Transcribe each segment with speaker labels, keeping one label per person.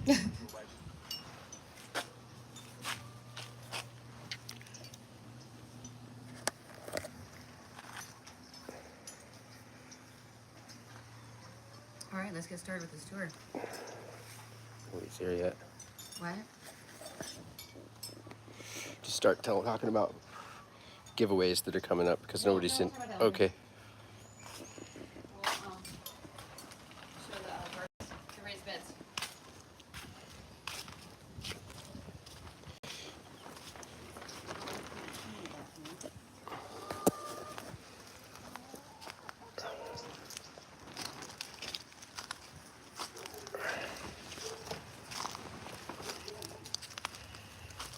Speaker 1: All right, let's get started with this tour.
Speaker 2: Nobody's here yet.
Speaker 1: What?
Speaker 2: Just start talking about giveaways that are coming up because nobody's
Speaker 1: no,
Speaker 2: in.
Speaker 1: we'll talk about that
Speaker 2: Okay.
Speaker 1: We'll show the raised beds.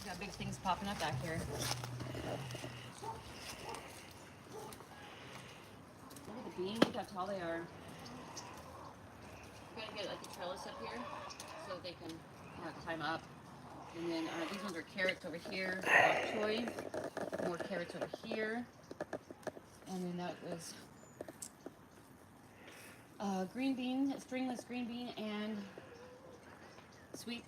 Speaker 1: We got big things popping up back here. Look at the beams, look how tall they are. We're gonna get like a trellis up here so that they can climb up. And then these ones are carrots over here, bok choy, more carrots over here. And then that was green bean, stringless green bean, and sweet,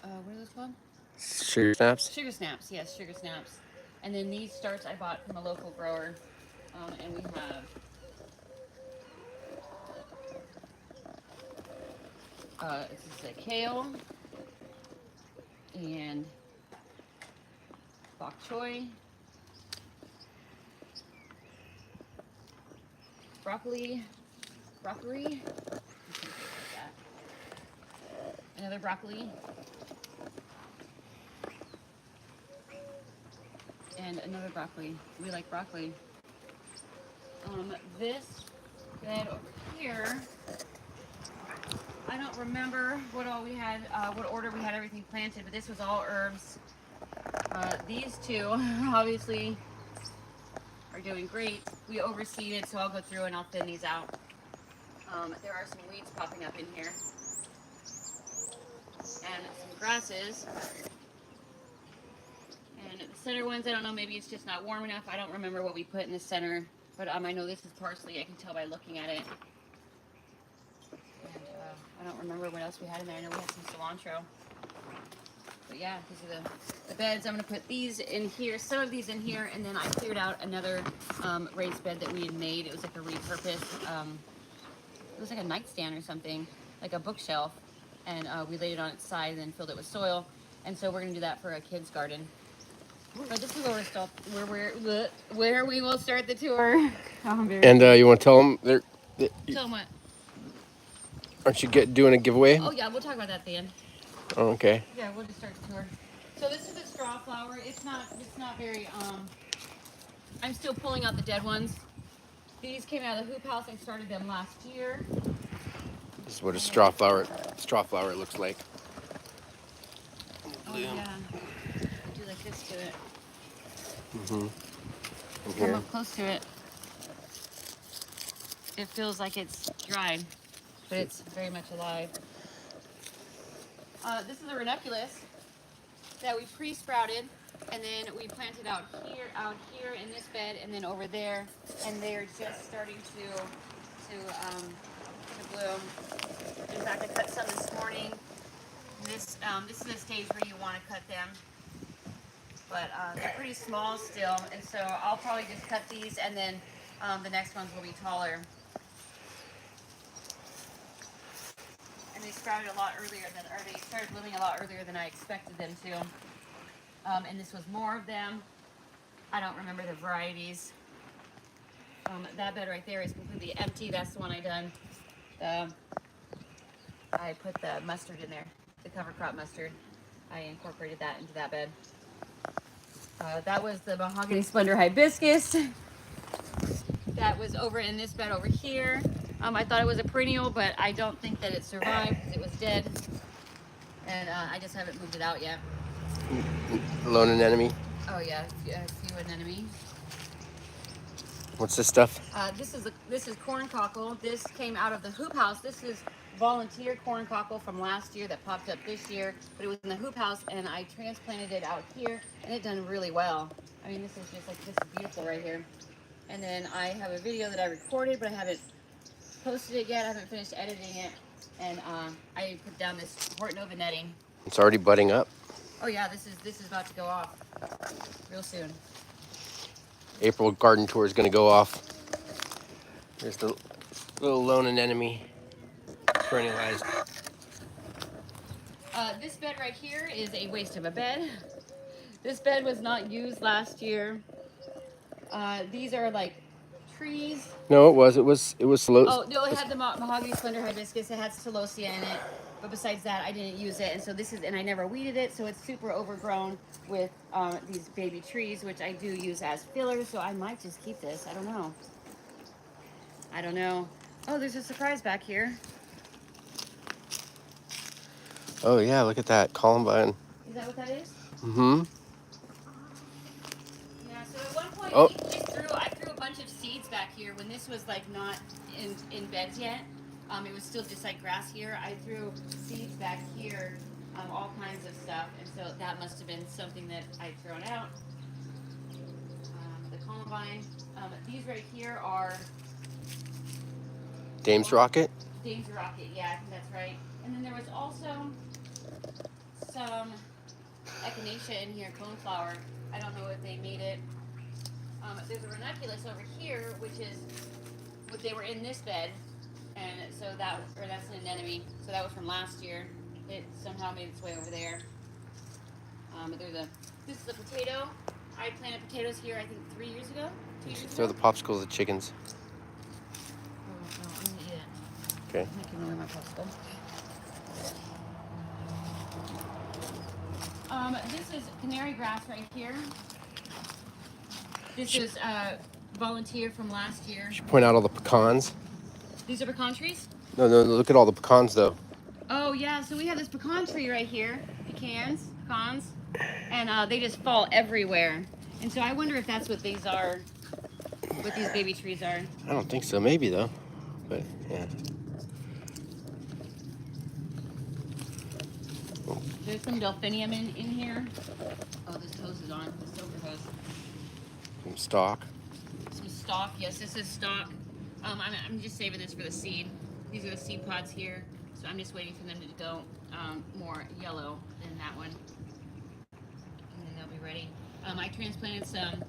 Speaker 1: what are those called?
Speaker 2: Sugar snaps?
Speaker 1: Sugar snaps, yes, sugar snaps. And then these starts I bought from a local grower. And we have, this is a kale, and bok choy, broccoli, another broccoli, and another broccoli. We like broccoli. This bed over here, I don't remember what all we had, what order we had everything planted, but this was all herbs. These two obviously are doing great. We overseeded, so I'll go through and I'll thin these out. There are some weeds popping up in here. And some grasses. And the center ones, I don't know, maybe it's just not warm enough. I don't remember what we put in the center, but I know this is parsley. I can tell by looking at it. And I don't remember what else we had in there. I know we had some cilantro. But yeah, these are the beds. I'm going to put these in here, some of these in here, and then I cleared out another raised bed that we had made. It was like a repurposed, it was like a nightstand or something, like a bookshelf. And we laid it on its side and then filled it with soil. And so we're going to do that for a kid's garden. But this is where we will start the tour.
Speaker 2: And you want to tell them
Speaker 1: Tell them what?
Speaker 2: Aren't you doing a giveaway?
Speaker 1: Oh yeah, we'll talk about that at the end.
Speaker 2: Oh, okay.
Speaker 1: Yeah, we'll just start the tour. So this is a straw flower. It's not very I'm still pulling out the dead ones. These came out of the hoop house. I started them last year.
Speaker 2: This is what a straw flower looks like.
Speaker 1: Oh yeah. Do like this to it.
Speaker 2: Mm-hmm.
Speaker 1: Come up close to it. It feels like it's dried, but it's very much alive. This is a ranunculus that we pre-sprouted, and then we planted out here in this bed, and then over there, and they're just starting to bloom. In fact, I cut some this morning. This is a stage where you want to cut them, but they're pretty small still, and so I'll probably just cut these, and then the next ones will be taller. And they sprouted a lot earlier or they started blooming a lot earlier than I expected them to. And this was more of them. I don't remember the varieties. That bed right there is completely empty. That's the one I done. I put the mustard in there, the cover crop mustard. I incorporated that into that bed. That was the mahogany splendor hibiscus. That was over in this bed over here. I thought it was a perennial, but I don't think that it survived because it was dead. And I just haven't moved it out yet.
Speaker 2: Lone anemone.
Speaker 1: Oh yeah, a few anemone.
Speaker 2: What's this stuff?
Speaker 1: This is corn cockle. This came out of the hoop house. This is volunteer corn cockle from last year that popped up this year, but it was in the hoop house, and I transplanted it out here, and it done really well. I mean, this is just like, this is beautiful right here. And then I have a video that I recorded, but I haven't posted it yet. I haven't finished editing it. And I put down this Hortonova netting.
Speaker 2: It's already budding up.
Speaker 1: Oh yeah, this is about to go off real soon.
Speaker 2: April garden tour is going to go off. There's the little lone anemone perennialized.
Speaker 1: This bed right here is a waste of a bed. This bed was not used last year. These are like trees.
Speaker 2: No, it was slow.
Speaker 1: Oh no, it had the mahogany slender hibiscus. It had celosia in it, but besides that, I didn't use it. And so this is, and I never weeded it, so it's super overgrown with these baby trees, which I do use as fillers. So I might just keep this. I don't know. I don't know. Oh, there's a surprise back here.
Speaker 2: Oh yeah, look at that columbine.
Speaker 1: Is that what that is?
Speaker 2: Mm-hmm.
Speaker 1: Yeah. So at one point,
Speaker 2: Oh.
Speaker 1: I threw a bunch of seeds back here when this was like not in beds yet. It was still just like grass here. I threw seeds back here, all kinds of stuff, and so that must have been something that I'd thrown out. The columbine. These right here are
Speaker 2: Dame's rocket.
Speaker 1: Dame's rocket. Yeah, I think that's right. And then there was also some echinacea in here, coneflower. I don't know if they made it. There's a ranunculus over here, which is what they were in this bed, and so that's an anemone. So that was from last year. It somehow made its way over there. This is a potato. I planted potatoes here, I think 3 years ago. 2 years
Speaker 2: Throw
Speaker 1: ago.
Speaker 2: the popsicles at chickens.
Speaker 1: Oh, I'm gonna eat it.
Speaker 2: Okay.
Speaker 1: I can remember my popsicle. This is canary grass right here. This is volunteer from last year.
Speaker 2: Should point out all the pecans.
Speaker 1: These are pecan trees?
Speaker 2: No, look at all the pecans though.
Speaker 1: Oh yeah, so we have this pecan tree right here. Pecans, and they just fall everywhere. And so I wonder if that's what these are, what these baby trees are.
Speaker 2: I don't think so. Maybe though, but yeah.
Speaker 1: There's some delphinium in here. Oh, this hose is on, the silver hose.
Speaker 2: Some stock.
Speaker 1: Some stock, yes, this is stock. I'm just saving this for the seed. These are the seed pods here. So I'm just waiting for them to go more yellow than that one. And then they'll be ready. I transplanted some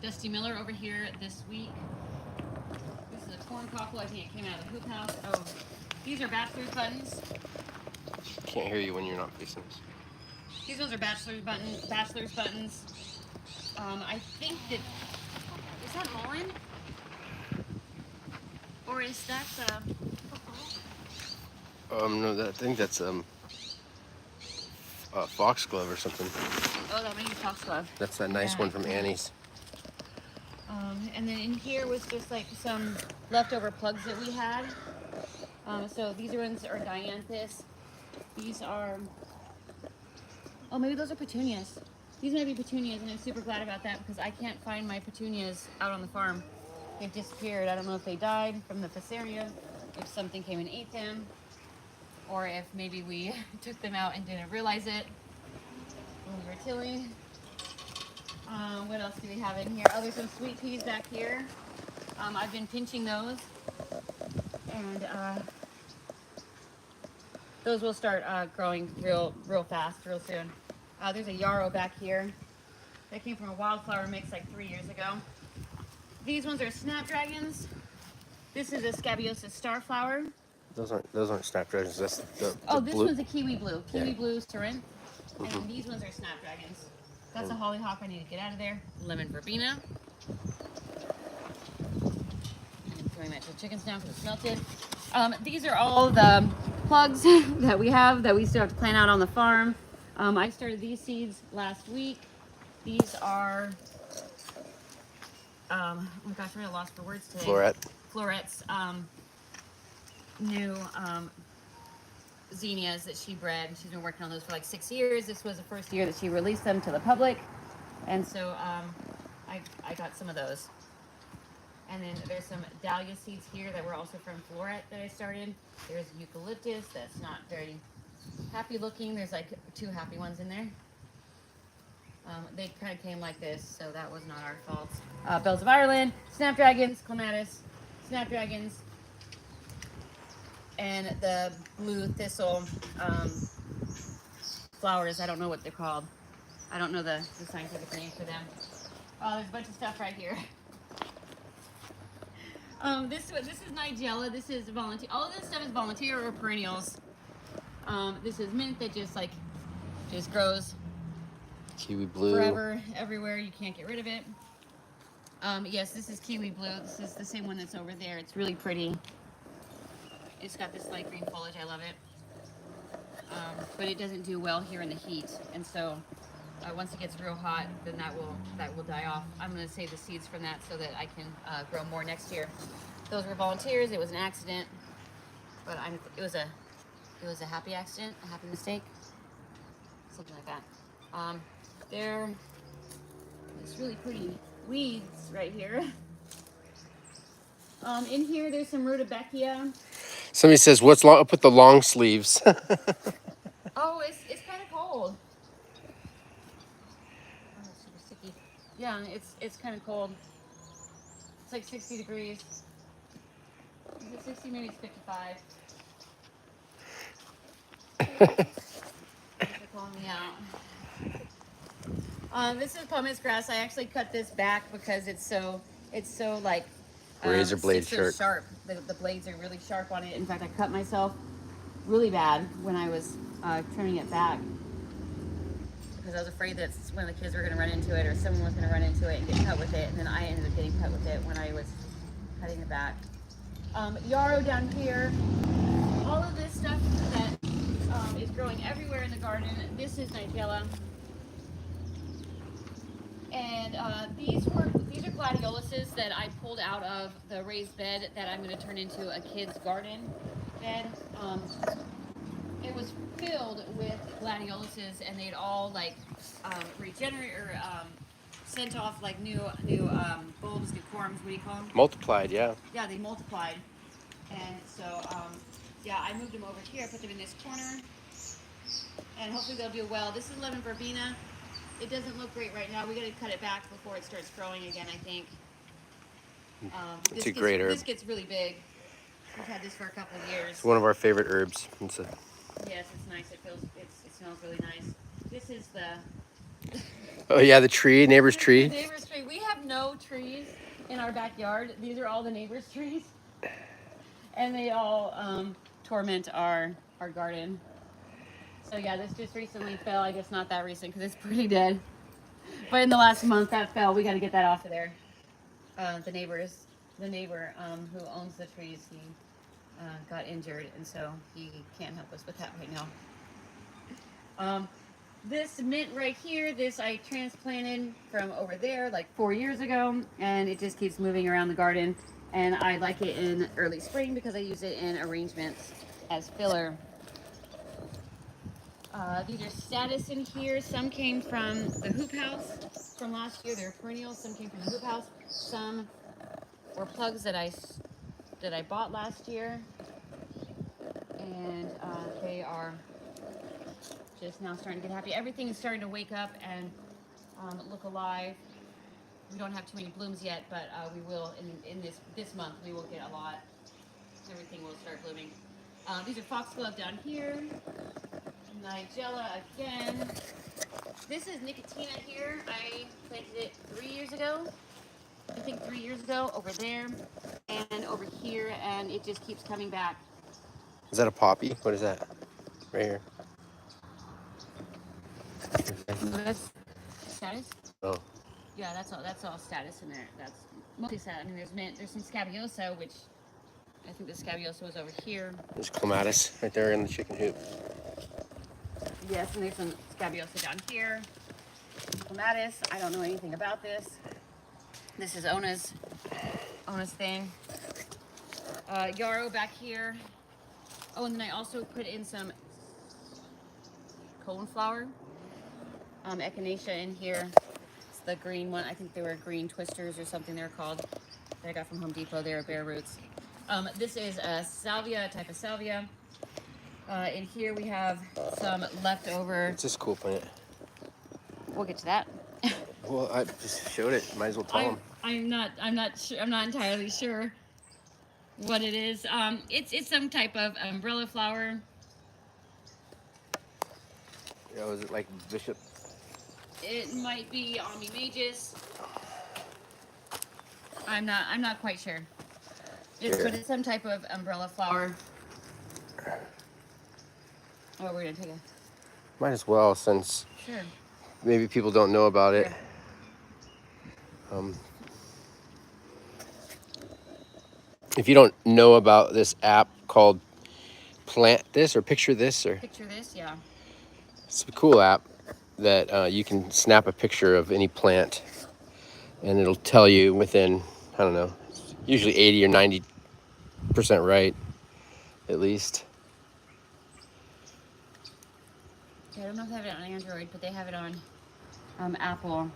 Speaker 1: Dusty Miller over here this week. This is a corn cockle. I think it came out of the hoop house. Oh, these are bachelor's buttons.
Speaker 2: Can't hear you when you're not facing us.
Speaker 1: These ones are bachelor's buttons. I think that, is that mullein? Or is that
Speaker 2: No, I think that's foxglove or something.
Speaker 1: oh, that might be foxglove.
Speaker 2: That's that nice
Speaker 1: Yeah.
Speaker 2: one from Annie's.
Speaker 1: And then in here was just like some leftover plugs that we had. So these ones are dianthus. These are, oh, maybe those are petunias. These might be petunias, and I'm super glad about that because I can't find my petunias out on the farm. They've disappeared. I don't know if they died from the Fusarium, if something came and ate them, or if maybe we took them out and didn't realize it when we were tilling. What else do we have in here? Oh, there's some sweet peas back here. I've been pinching those, and those will start growing real fast, real soon. There's a yarrow back here that came from a wildflower mix like 3 years ago. These ones are snapdragons. This is a Scabiosus starflower.
Speaker 2: Those aren't snapdragons. That's the
Speaker 1: Oh, this
Speaker 2: blue.
Speaker 1: one's a kiwi blue. Kiwi
Speaker 2: Yeah.
Speaker 1: blue Corinth. And these ones are snapdragons. That's a hollyhock. I need to get out of there. Lemon verbena. I'm throwing that to the chickens now because it's melted. These are all the plugs that we have that we still have to plant out on the farm. I started these seeds last week. These are, oh my gosh, I'm really lost for words today. Florette's new zinnias that she bred. She's been working on those for like 6 years. This was the first year that she released them to the public. And so I got some of those. And then there's some dahlia seeds here that were also from Florette that I started. There's eucalyptus that's not very happy looking. There's like 2 happy ones in there. They kind of came like this, so that was not our fault. Bells of Ireland, snapdragons, clematis, snapdragons. and the blue thistle flowers. I don't know what they're called. I don't know the scientific name for them. Oh, there's a bunch of stuff right here. This is Nigella. This is volunteer. All of this stuff is volunteer or perennials. This is mint that just grows
Speaker 2: Kiwi blue.
Speaker 1: forever, everywhere. You can't get rid of it. Yes, this is kiwi blue. This is the same one that's over there. It's really pretty. It's got this light green foliage. I love it. But it doesn't do well here in the heat, and so once it gets real hot, then that will die off. I'm going to save the seeds from that so that I can grow more next year. Those were volunteers. It was an accident, but it was a happy accident, a happy mistake, something like that. There's really pretty weeds right here. In here, there's some rudbeckia.
Speaker 2: Somebody says, "What's long?" I'll put the long sleeves.
Speaker 1: Oh, it's kind of cold. Oh, it's super sticky. Yeah, it's kind of cold. It's like 60 degrees. Is it 60? Maybe it's 55. They're calling me out. This is pumice grass. I actually cut this back because it's so like
Speaker 2: Razor blade
Speaker 1: sharp. The blades are really sharp on it. In fact, I cut myself really bad when I was trimming it back because I was afraid that one of the kids were going to run into it or someone was going to run into it and get cut with it, and then I ended up getting cut with it when I was cutting it back. Yarrow down here. All of this stuff that is growing everywhere in the garden. This is Nigella. And these are gladioluses that I pulled out of the raised bed that I'm going to turn into a kid's garden bed. It was filled with gladioluses, and they'd all like regenerate or sent off like new bulbs, new corms. What do you call them?
Speaker 2: Multiplied, yeah.
Speaker 1: Yeah, they multiplied, and so yeah, I moved them over here. I put them in this corner, and hopefully they'll do well. This is lemon verbena. It doesn't look great right now. We got to cut it back before it starts growing again, I think.
Speaker 2: It's a great herb.
Speaker 1: This gets really big. We've had this for a couple of years.
Speaker 2: It's one of our favorite herbs.
Speaker 1: Yes, it's nice. It smells really nice. This is the
Speaker 2: Oh yeah, the tree, neighbor's tree.
Speaker 1: the neighbor's tree. We have no trees in our backyard. These are all the neighbor's trees, and they all torment our garden. So yeah, this just recently fell. I guess not that recent because it's pretty dead. But in the last month that fell. We got to get that off of there. The neighbor who owns the trees, he got injured, and so he can't help us with that right now. This mint right here, this I transplanted from over there like 4 years ago, and it just keeps moving around the garden. And I like it in early spring because I use it in arrangements as filler. These are status in here. Some came from the hoop house from last year. They're perennials. Some came from the hoop house. Some were plugs that I bought last year, and they are just now starting to get happy. Everything is starting to wake up and look alive. We don't have too many blooms yet, but we will in this month. We will get a lot. Everything will start blooming. These are foxglove down here. Nigella again. This is Nicotina here. I planted it 3 years ago. I think 3 years ago over there and over here, and it just keeps coming back.
Speaker 2: Is that a poppy? What is that? Right here.
Speaker 1: That's status.
Speaker 2: Oh.
Speaker 1: Yeah, that's all status in there. That's mostly status. I mean, there's mint. There's some scabiosa, which I think the scabiosa was over here.
Speaker 2: There's clematis right there in the chicken hoop.
Speaker 1: Yes, and there's some scabiosa down here. Clematis. I don't know anything about this. This is Ona's thing. Yarrow back here. Oh, and then I also put in some coneflower. Echinacea in here. It's the green one. I think they were green twisters or something they're called. That I got from Home Depot. They're bare roots. This is a salvia, type of salvia. In here we have some leftover.
Speaker 2: It's this cool plant.
Speaker 1: We'll get to that.
Speaker 2: Well, I just showed it. Might as well tell them.
Speaker 1: I'm not entirely sure. what it is. It's some type of umbrella flower.
Speaker 2: Yeah, was it like Bishop?
Speaker 1: It might be Omni Magus. I'm not quite sure. But it's some type of umbrella flower. Oh, we're gonna take a
Speaker 2: Might as well, since
Speaker 1: sure.
Speaker 2: maybe people don't know about it.
Speaker 1: Here.
Speaker 2: If you don't know about this app called Plant This or Picture This, or
Speaker 1: Picture this, yeah.
Speaker 2: it's a cool app that you can snap a picture of any plant, and it'll tell you within, I don't know, usually 80 or 90% right, at least.
Speaker 1: I don't know if they have it on Android, but they have it on Apple.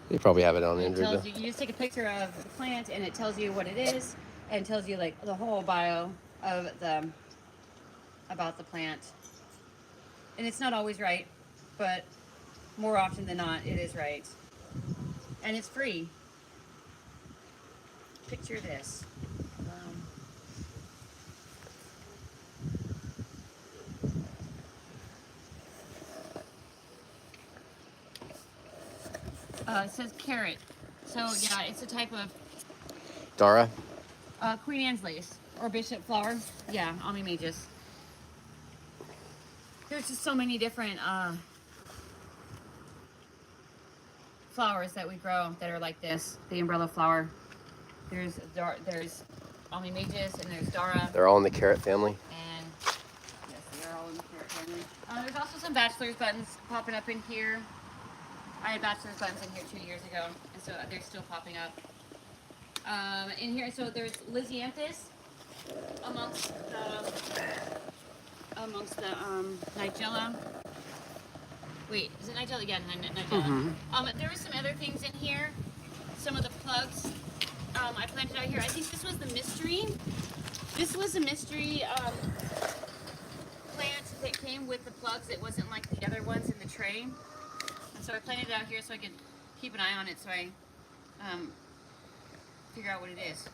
Speaker 2: They probably have it on
Speaker 1: It
Speaker 2: Android
Speaker 1: tells
Speaker 2: though.
Speaker 1: you just take a picture of the plant, and it tells you what it is, and tells you like the whole bio of about the plant. And it's not always right, but more often than not, it is right. And it's free. Picture this. It says carrot. So yeah, it's a type of
Speaker 2: Dara?
Speaker 1: Queen Anne's lace or bishop flower. Yeah, Omni Magus. There's just so many different flowers that we grow that are like this. The umbrella flower. There's Omni Magus and there's Dara.
Speaker 2: They're all in the carrot family.
Speaker 1: And yes, they are all in the carrot family. There's also some bachelor's buttons popping up in here. I had bachelor's buttons in here 2 years ago, and so they're still popping up. In here, so there's Lysianthus amongst the Nigella. Wait, is it Nigella? Yeah, Nigella. There were some other things in here. Some of the plugs I planted out here. I think this was the mystery. This was a mystery plant that came with the plugs. It wasn't like the other ones in the tray. And so I planted it out here so I could keep an eye on it, so I figure out what it is.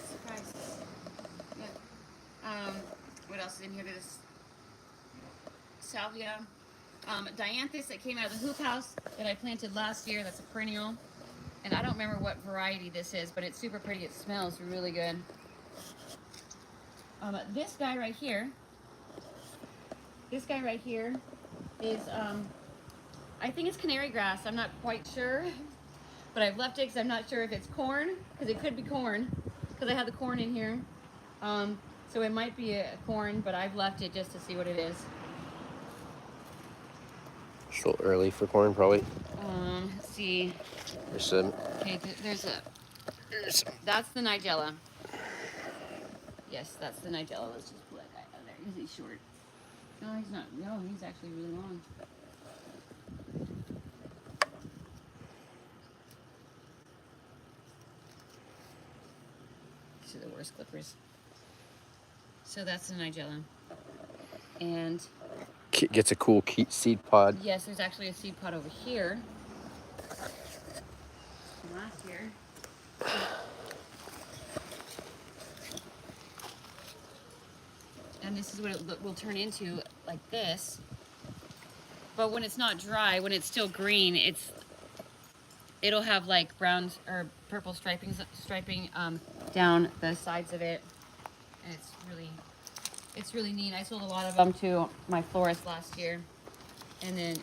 Speaker 1: Surprise. Yeah. What else is in here? There's salvia. Dianthus that came out of the hoop house that I planted last year. That's a perennial. And I don't remember what variety this is, but it's super pretty. It smells really good. This guy right here is, I think it's canary grass. I'm not quite sure, but I've left it because I'm not sure if it's corn, because it could be corn, because I have the corn in here. So it might be a corn, but I've left it just to see what it is.
Speaker 2: It's a little early for corn, probably.
Speaker 1: Let's see.
Speaker 2: There's some.
Speaker 1: Okay, that's the Nigella. Yes, that's the Nigella. Let's just pull that guy out of there because he's short. No, he's not. No, he's actually really long. These are the worst clippers. So that's the Nigella. And
Speaker 2: Gets a cool seed pod.
Speaker 1: yes, there's actually a seed pod over here. From last year. And this is what it will turn into, like this. But when it's not dry, when it's still green, it'll have like brown or purple striping down the sides of it, and it's really neat. I sold a lot of them to my florist last year, and then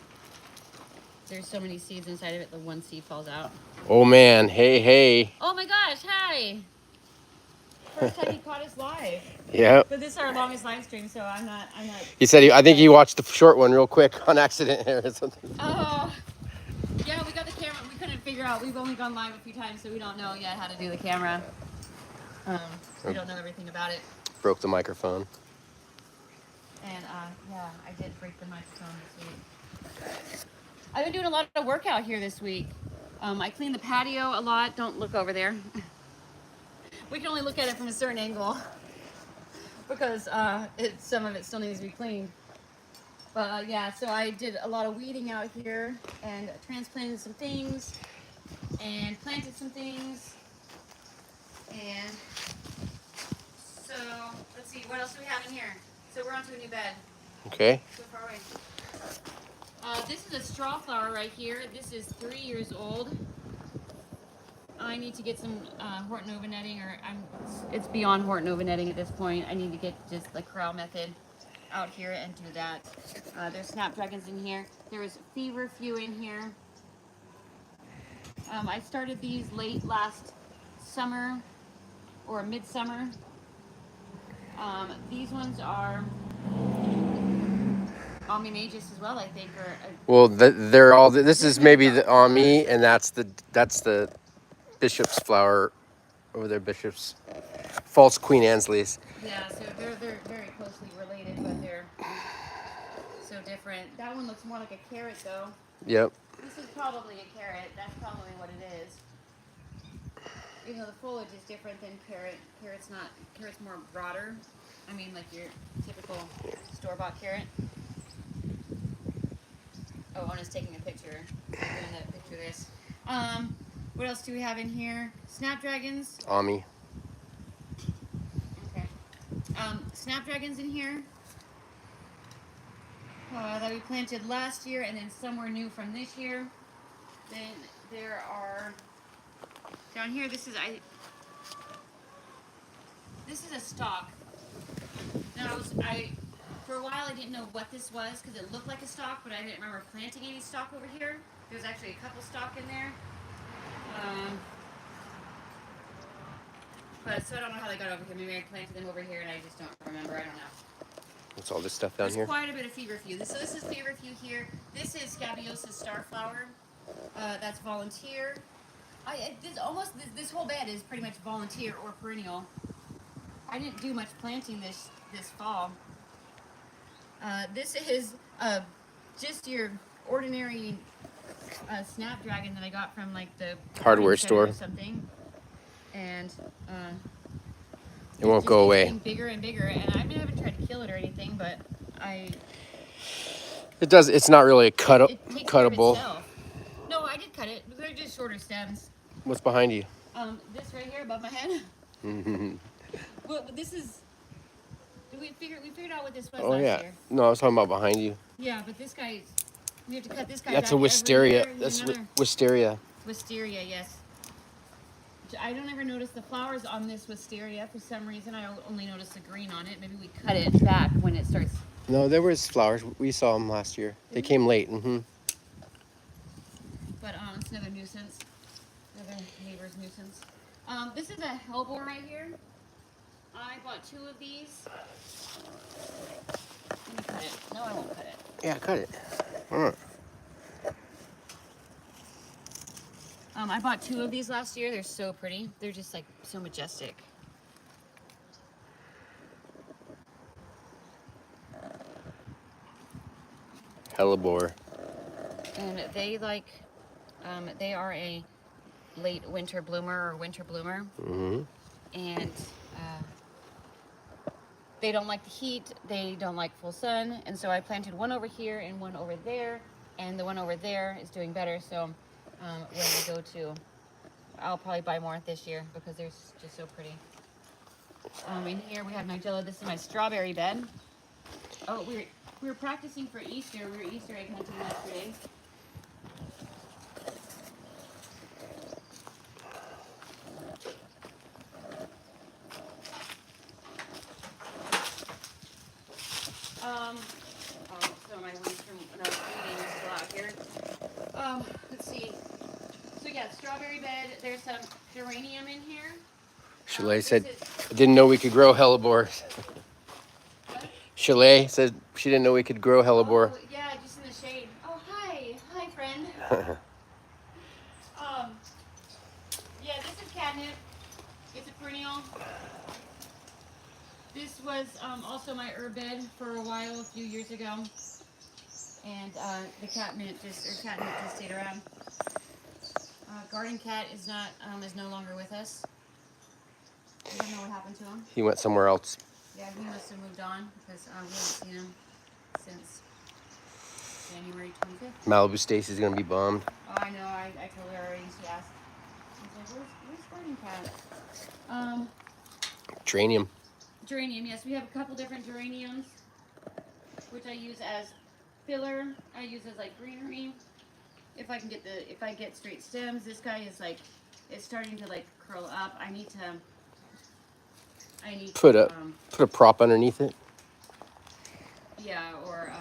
Speaker 1: there's so many seeds inside of it, the one seed falls out.
Speaker 2: Oh man, hey.
Speaker 1: Oh my gosh, hi! First time he caught us live.
Speaker 2: Yeah.
Speaker 1: But this is our longest live stream, so I'm not.
Speaker 2: He said I think he watched the short one real quick on accident or something.
Speaker 1: Oh, yeah, we got the camera. We couldn't figure out. We've only gone live a few times, so we don't know yet how to do the camera. We don't know everything about it.
Speaker 2: Broke the microphone.
Speaker 1: And yeah, I did break the microphone this week. I've been doing a lot of workout here this week. I cleaned the patio a lot. Don't look over there. We can only look at it from a certain angle because some of it still needs to be cleaned. But yeah, so I did a lot of weeding out here and transplanted some things and planted some things. And what else do we have in here? So we're onto a new bed.
Speaker 2: Okay.
Speaker 1: So far away. This is a straw flower right here. This is 3 years old. I need to get some Horton Nova netting, or it's beyond Horton Nova netting at this point. I need to get just the corral method out here and do that. There's snapdragons in here. There's feverfew in here. I started these late last summer or midsummer. These ones are Omnimagus as well, I think.
Speaker 2: Well, they're all. This is maybe the Ami, and that's the bishop's flower over there. Bishop's false Queen Annesley's.
Speaker 1: Yeah, so they're very closely related, but they're so different. That one looks more like a carrot, though.
Speaker 2: Yep.
Speaker 1: This is probably a carrot. That's probably what it is. Even though the foliage is different than carrot. Carrot's more broader. I mean, like your typical store-bought carrot. Oh, Ona's taking a picture. I'm doing that picture of this. What else do we have in here? Snapdragons.
Speaker 2: Ami.
Speaker 1: Okay. Snapdragons in here. That we planted last year, and then some were new from this year. Then there are down here. This is a stalk. Now for a while I didn't know what this was because it looked like a stalk, but I didn't remember planting any stalk over here. There's actually a couple stalk in there. But so I don't know how they got over here. Maybe I planted them over here and I just don't remember. I don't know.
Speaker 2: What's all this stuff down
Speaker 1: There's
Speaker 2: here?
Speaker 1: quite a bit of feverfew. So this is feverfew here. This is Scabiosa starflower. That's volunteer. This whole bed is pretty much volunteer or perennial. I didn't do much planting this fall. This is just your ordinary snapdragon that I got from like the
Speaker 2: Hardware
Speaker 1: garden center
Speaker 2: store
Speaker 1: or something, and
Speaker 2: it won't go away.
Speaker 1: Getting bigger and bigger, and I haven't tried to kill it or anything, but
Speaker 2: It does. It's not really a
Speaker 1: it takes care of
Speaker 2: cuttable.
Speaker 1: itself. No, I did cut it. They're just shorter stems.
Speaker 2: What's behind you?
Speaker 1: This right here above my head. Well, this is. We figured out what this was last year.
Speaker 2: No, I was talking about behind you.
Speaker 1: Yeah, but this guy, we have to cut this guy.
Speaker 2: That's
Speaker 1: back
Speaker 2: a wisteria.
Speaker 1: every year.
Speaker 2: That's
Speaker 1: Another
Speaker 2: wisteria.
Speaker 1: wisteria, yes. I don't ever notice the flowers on this wisteria for some reason. I only notice the green on it. Maybe we cut it back when it starts.
Speaker 2: No, there was flowers. We saw them last year. They came late.
Speaker 1: But it's another nuisance. Another neighbor's nuisance. This is a hellebore right here. I bought 2 of these. Let me cut it. No, I won't cut it.
Speaker 2: Yeah, cut it.
Speaker 1: I bought 2 of these last year. They're so pretty. They're just like so majestic.
Speaker 2: Hellebore.
Speaker 1: And they they are a late winter bloomer or winter bloomer. And they don't like the heat. They don't like full sun. And so I planted one over here and one over there. And the one over there is doing better. So when I go to, I'll probably buy more this year because they're just so pretty. In here we have Nigella. This is my strawberry bed. Oh, we were practicing for Easter. We were Easter egg hunting yesterday. So my leaves from when I was reading are still out here. Let's see. So yeah, strawberry bed. There's some geranium in here.
Speaker 2: Chalet said, I didn't know we could grow hellebores.
Speaker 1: What?
Speaker 2: Chalet said she didn't know we could grow hellebore.
Speaker 1: Oh, yeah, just in the shade. Oh, hi. Hi, friend. Yeah, this is catnip. It's a perennial. This was also my herb bed for a while, a few years ago. And the catnip just stayed around. Garden cat is no longer with us. I don't know what happened to him.
Speaker 2: He went somewhere else.
Speaker 1: Yeah, he must have moved on because we haven't seen him since January 25th.
Speaker 2: Malibu Stacy's gonna be bummed.
Speaker 1: Oh, I know. I told her already. She asked. I was like, where's Garden Cat?
Speaker 2: Geranium.
Speaker 1: Geranium, yes, we have a couple different geraniums, which I use as filler. I use as like greenery. If I get straight stems, this guy is like, it's starting to like curl up. I need to
Speaker 2: Put a prop underneath it.
Speaker 1: yeah, or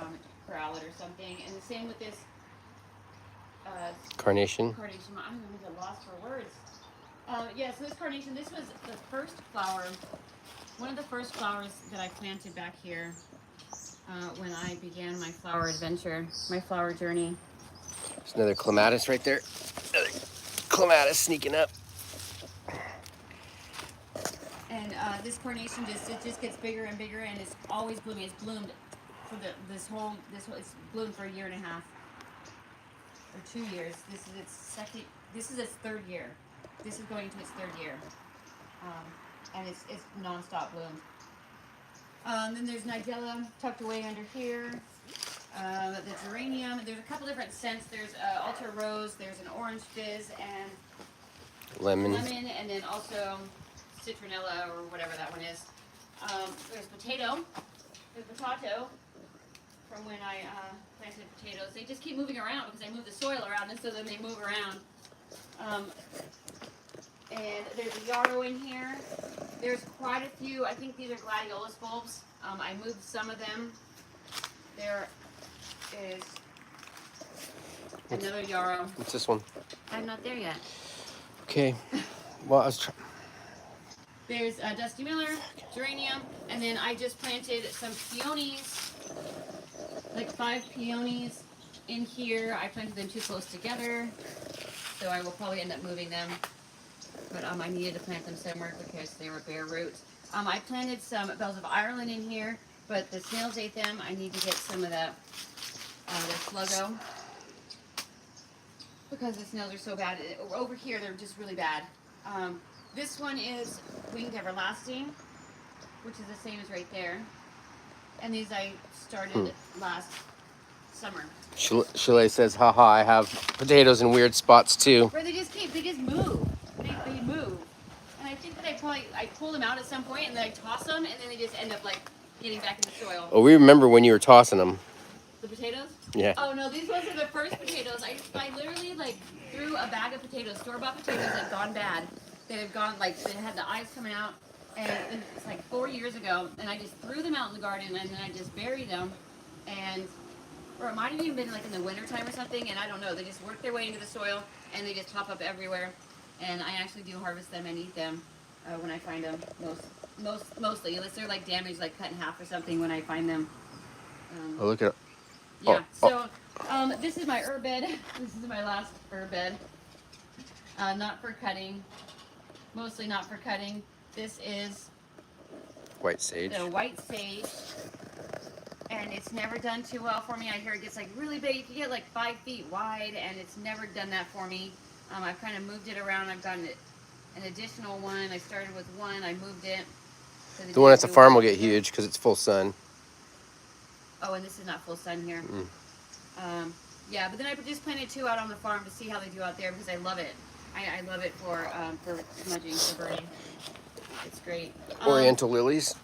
Speaker 1: corral it or something. And the same with this
Speaker 2: Carnation.
Speaker 1: carnation. I'm at a loss for words. Yeah, so this carnation, this was the first flower, one of the first flowers that I planted back here when I began my flower adventure, my flower journey.
Speaker 2: There's another clematis right there. Another clematis sneaking up.
Speaker 1: And this carnation just gets bigger and bigger, and it's always blooming. It's bloomed for this whole it's bloomed for a year and a half or 2 years. This is its second. This is its third year. This is going to its third year, and it's nonstop bloomed. Then there's Nigella tucked away under here. The geranium. There's a couple different scents. There's Ultra Rose. There's an Orange Fizz and
Speaker 2: Lemon.
Speaker 1: and then also citronella or whatever that one is. There's potato. There's potato from when I planted potatoes. They just keep moving around because I move the soil around, and so then they move around. And there's a yarrow in here. There's quite a few. I think these are gladiolus bulbs. I moved some of them. There is another yarrow.
Speaker 2: What's this one?
Speaker 1: I'm not there yet.
Speaker 2: Okay. Well, I was trying.
Speaker 1: There's Dusty Miller, geranium, and then I just planted some peonies, like 5 peonies in here. I planted them too close together, so I will probably end up moving them. But I needed to plant them somewhere because they were bare roots. I planted some bells of Ireland in here, but the snails ate them. I need to get some of that, the sluggo, because the snails are so bad. Over here, they're just really bad. This one is Winged Everlasting, which is the same as right there. And these I started last summer.
Speaker 2: Chalet says, haha, I have potatoes in weird spots too.
Speaker 1: Where they just move. They move. And I think that I pull them out at some point and then I toss them and then they just end up like getting back in the soil.
Speaker 2: Oh, we remember when you were tossing them.
Speaker 1: The potatoes?
Speaker 2: Yeah.
Speaker 1: Oh no, these ones are the first potatoes. I literally like threw a bag of potatoes, store-bought potatoes that had gone bad. They had gone like they had the eyes coming out, and it's like 4 years ago. And I just threw them out in the garden, and then I just buried them, or it might have even been like in the wintertime or something. And I don't know. They just work their way into the soil, and they just pop up everywhere. And I actually do harvest them and eat them when I find them. Mostly, unless they're like damaged, like cut in half or something. When I find them.
Speaker 2: Oh, look at it.
Speaker 1: Yeah. So this is my herb bed. This is my last herb bed. Not for cutting. Mostly not for cutting. This is
Speaker 2: White sage.
Speaker 1: the white sage, and it's never done too well for me. I hear it gets like really big. You can get like 5 feet wide, and it's never done that for me. I've kind of moved it around. I've gotten an additional one. I started with one. I moved it.
Speaker 2: The one at the farm will get huge because it's full sun.
Speaker 1: Oh, and this is not full sun here. Yeah, but then I just planted 2 out on the farm to see how they do out there because I love it. I love it for smudging, for burning. It's great.
Speaker 2: Oriental lilies.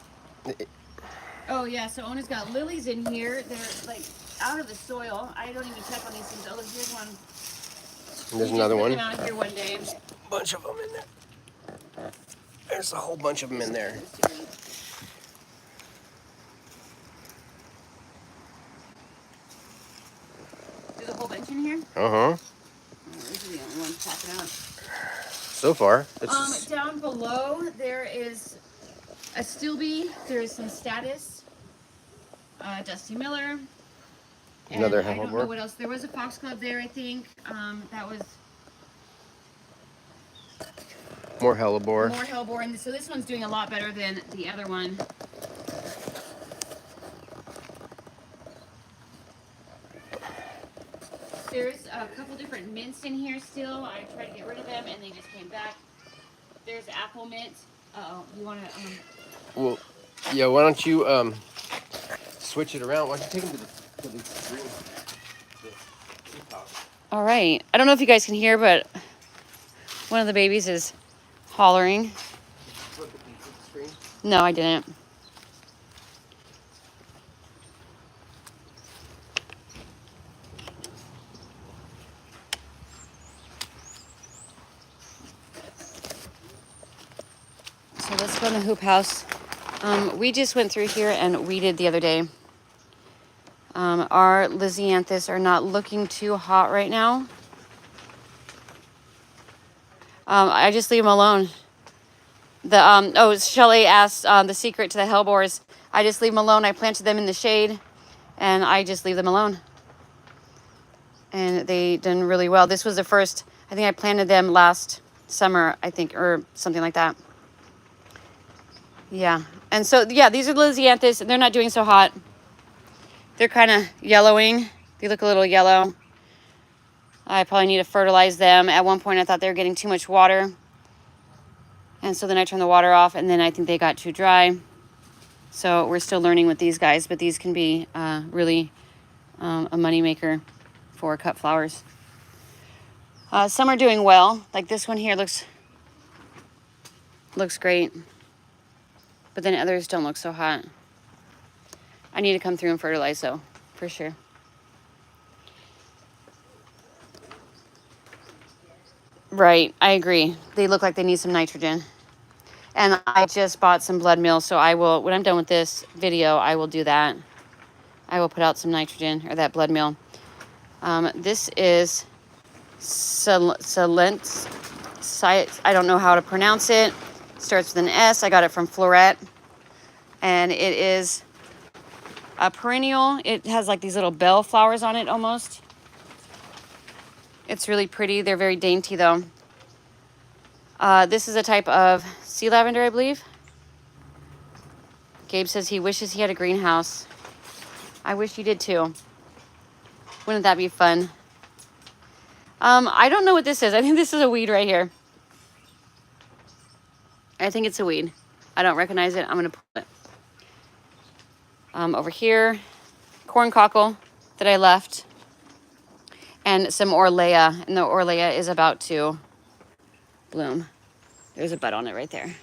Speaker 1: Oh yeah, so Ona's got lilies in here. They're like out of the soil. I don't even check on these things. Oh, here's one.
Speaker 2: And there's another one.
Speaker 1: Out here one day.
Speaker 2: Bunch of them in there. There's a whole bunch of them in there.
Speaker 1: There's a whole bunch in here.
Speaker 2: Uh-huh.
Speaker 1: These are the only ones popping out.
Speaker 2: So far.
Speaker 1: Down below there is a Stilby. There is some Status. Dusty Miller.
Speaker 2: Another
Speaker 1: I don't know
Speaker 2: hellebore.
Speaker 1: what else. There was a foxglove there, I think. That was
Speaker 2: More hellebore.
Speaker 1: more hellebore. And so this one's doing a lot better than the other one. There's a couple different mints in here still. I tried to get rid of them and they just came back. There's apple mint. Uh-oh, you want to...
Speaker 2: Well, yeah, why don't you switch it around? Why don't you take them to the green?
Speaker 1: All right. I don't know if you guys can hear, but one of the babies is hollering. No, I didn't. Okay, let's go in the hoop house. We just went through here and weeded the other day. Our Lysianthus are not looking too hot right now. I just leave them alone. Shelley asked the secret to the hellebores. I just leave them alone. I planted them in the shade, and I just leave them alone. And they done really well. This was the first, I think I planted them last summer, I think, or something like that. Yeah. And so, yeah, these are the Lysianthus. They're not doing so hot. They're kind of yellowing. They look a little yellow. I probably need to fertilize them. At one point, I thought they were getting too much water. And so then I turned the water off, and then I think they got too dry. So we're still learning with these guys, but these can be really a money maker for cut flowers. Some are doing well. Like this one here looks great. But then others don't look so hot. I need to come through and fertilize though, for sure. Right, I agree. They look like they need some nitrogen. And I just bought some blood meal, so I will, when I'm done with this video, I will do that. I will put out some nitrogen, or that blood meal. This is Silence. I don't know how to pronounce it. Starts with an S. I got it from Floret. And it is a perennial. It has like these little bell flowers on it almost. It's really pretty. They're very dainty though. This is a type of sea lavender, I believe. Gabe says he wishes he had a greenhouse. I wish he did too. Wouldn't that be fun? I don't know what this is. I think this is a weed right here. I think it's a weed. I don't recognize it. I'm going to pull it. Over here, corn cockle that I left. And some Orlea. And the Orlea is about to bloom. There's a bud on it right there.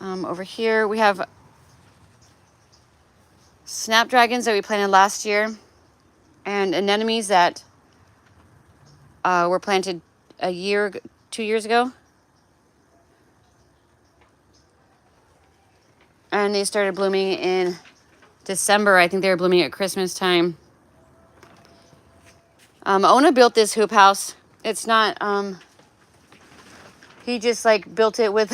Speaker 1: Over here, we have snapdragons that we planted last year. And anemones that were planted 2 years ago. And they started blooming in December. I think they were blooming at Christmas time. Ona built this hoop house. It's not, he just like built it with,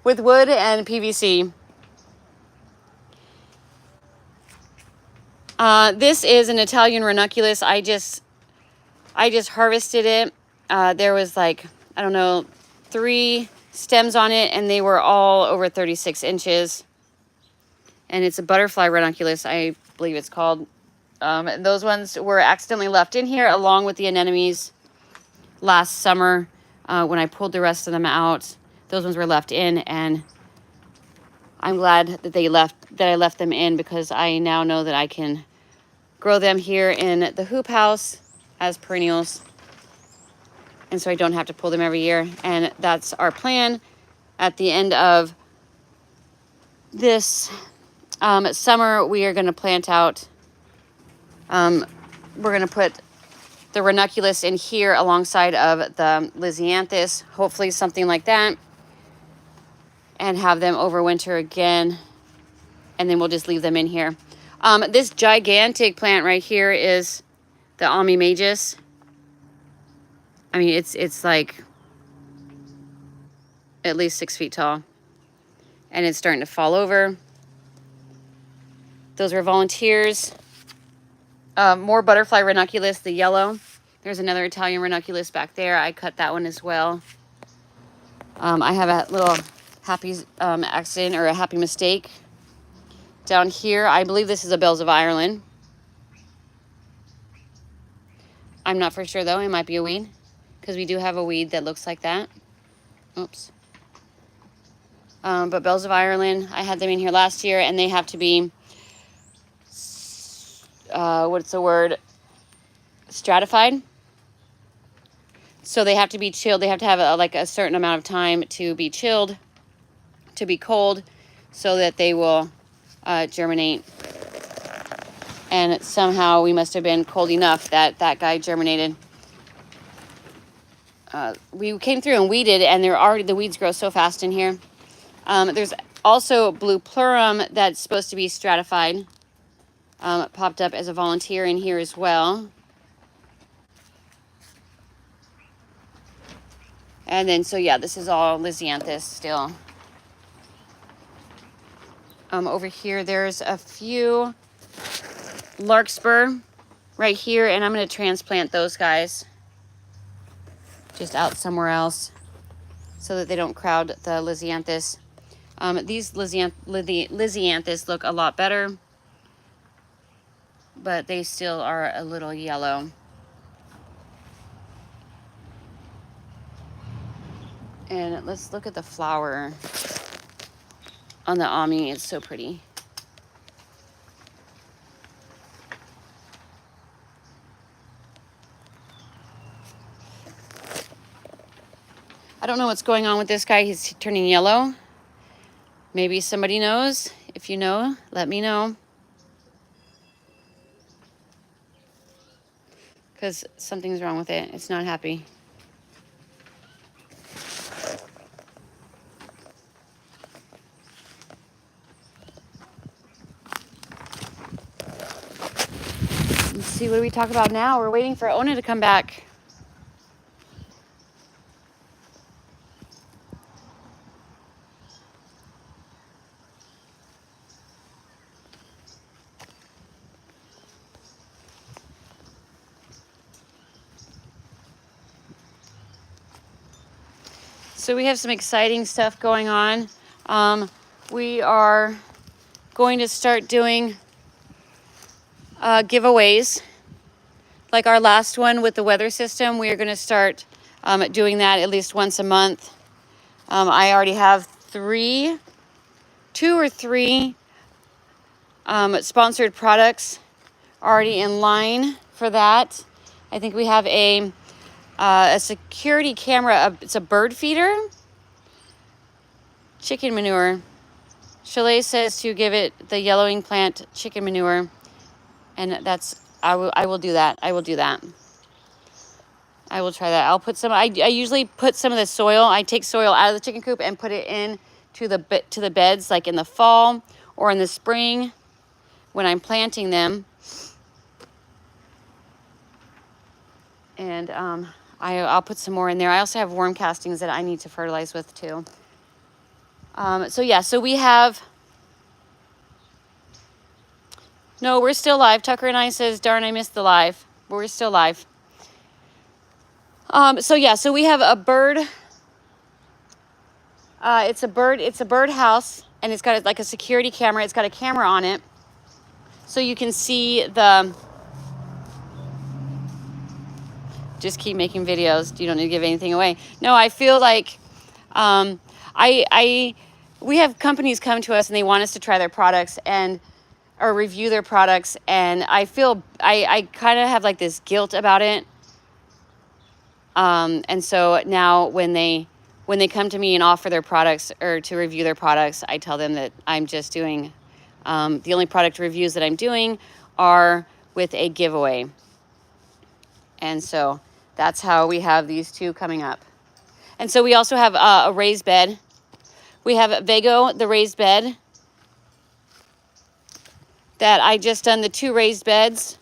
Speaker 1: with wood and PVC. This is an Italian ranunculus. I just harvested it. There was like, I don't know, 3 stems on it, and they were all over 36 inches. And it's a butterfly ranunculus, I believe it's called. And those ones were accidentally left in here along with the anemones last summer when I pulled the rest of them out. Those ones were left in, and I'm glad that I left them in, because I now know that I can grow them here in the hoop house as perennials. And so I don't have to pull them every year. And that's our plan. At the end of this summer, we are going to plant out, we're going to put the ranunculus in here alongside of the Lysianthus, hopefully something like that, and have them overwinter again. And then we'll just leave them in here. This gigantic plant right here is the Almi Magus. I mean, it's like at least 6 feet tall. And it's starting to fall over. Those were volunteers. More butterfly ranunculus, the yellow. There's another Italian ranunculus back there. I cut that one as well. I have a little happy accident, or a happy mistake. Down here, I believe this is a Bells of Ireland. I'm not for sure though, it might be a weed, because we do have a weed that looks like that. Oops. But Bells of Ireland, I had them in here last year, and they have to be, what's the word? Stratified. So they have to be chilled. They have to have like a certain amount of time to be chilled, to be cold, so that they will germinate. And somehow we must have been cold enough that that guy germinated. we came through and weeded, and the weeds grow so fast in here. There's also blue plurum that's supposed to be stratified. It popped up as a volunteer in here as well. And then, so yeah, this is all Lisianthus still. Over here, there's a few larkspur right here, and I'm going to transplant those guys just out somewhere else so that they don't crowd the Lisianthus. These Lisianthus look a lot better, but they still are a little yellow. And let's look at the flower on the Ami. It's so pretty. I don't know what's going on with this guy. He's turning yellow. Maybe somebody knows. If you know, let me know. Because something's wrong with it. It's not happy. Let's see, what do we talk about now? We're waiting for Ona to come back. So we have some exciting stuff going on. We are going to start doing giveaways. Like our last one with the weather system, we are going to start doing that at least once a month. I already have two or three sponsored products already in line for that. I think we have a security camera. It's a bird feeder. Chicken manure. Chalet says to give it the yellowing plant chicken manure. And that's, I will do that. I will do that. I will try that. I'll put some, I usually put some of the soil. I take soil out of the chicken coop and put it in to the beds, like in the fall or in the spring when I'm planting them. And I'll put some more in there. I also have worm castings that I need to fertilize with too. So yeah, so we have, no, we're still live. Tucker and I says, darn, I missed the live. But we're still live. So yeah, so we have a bird. It's a bird house, and it's got like a security camera. It's got a camera on it. So you can see just keep making videos. You don't need to give anything away. No, I feel like, we have companies come to us and they want us to try their products or review their products. And I feel, I kind of have like this guilt about it. And so now when they come to me and offer their products or to review their products, I tell them that I'm just doing, the only product reviews that I'm doing are with a giveaway. And so that's how we have these two coming up. And so we also have a raised bed. We have Vago, the raised bed, that I just done the 2 raised beds.